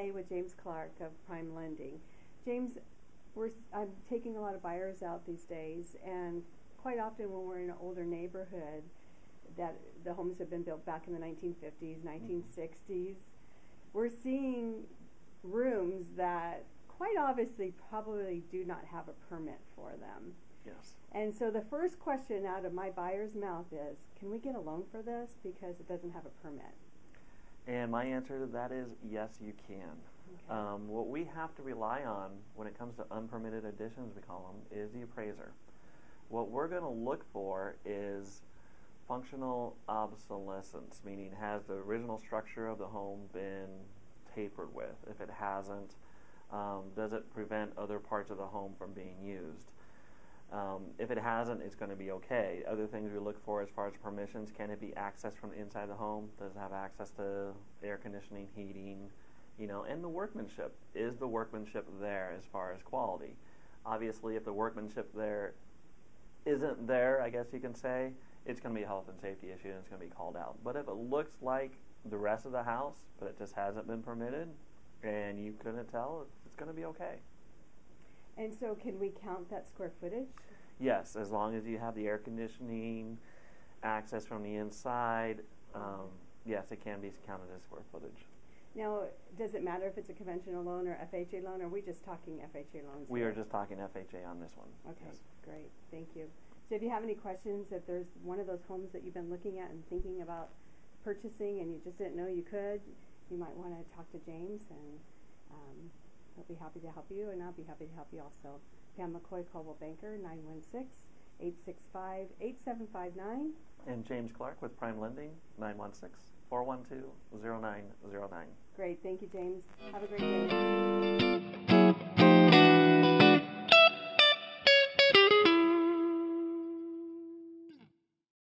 today with James Clark of Prime Lending. James, I'm taking a lot of buyers out these days, and quite often when we're in an older neighborhood that the homes have been built back in the 1950s, 1960s, we're seeing rooms that quite obviously probably do not have a permit for them. Yes. And so the first question out of my buyer's mouth is, can we get a loan for this because it doesn't have a permit? And my answer to that is yes, you can. Okay. What we have to rely on when it comes to unpermitted additions, we call them, is the appraiser. What we're going to look for is functional obsolescence, meaning has the original structure of the home been tampered with? If it hasn't, does it prevent other parts of the home from being used? If it hasn't, it's going to be okay. Other things we look for as far as permissions, can it be accessed from the inside of the home? Does it have access to air conditioning, heating, and the workmanship. Is the workmanship there as far as quality? Obviously, if the workmanship there isn't there, I guess you can say, it's going to be a health and safety issue and it's going to be called out. But if it looks like the rest of the house, but it just hasn't been permitted, and you couldn't tell, it's going to be okay. And so can we count that square footage? Yes, as long as you have the air conditioning, access from the inside, yes, it can be counted as square footage. Now, does it matter if it's a conventional loan or FHA loan, or are we just talking FHA loans? We are just talking FHA on this one. Okay, yes. Great, thank you. So if you have any questions, if there's one of those homes that you've been looking at and thinking about purchasing and you just didn't know you could, you might want to talk to James, and he'll be happy to help you, and I'll be happy to help you also. Pam McCoy, Coldwell Banker, 916-865-8759. And James Clark with Prime Lending, 916-412-0909. Great, thank you, James. Have a great day.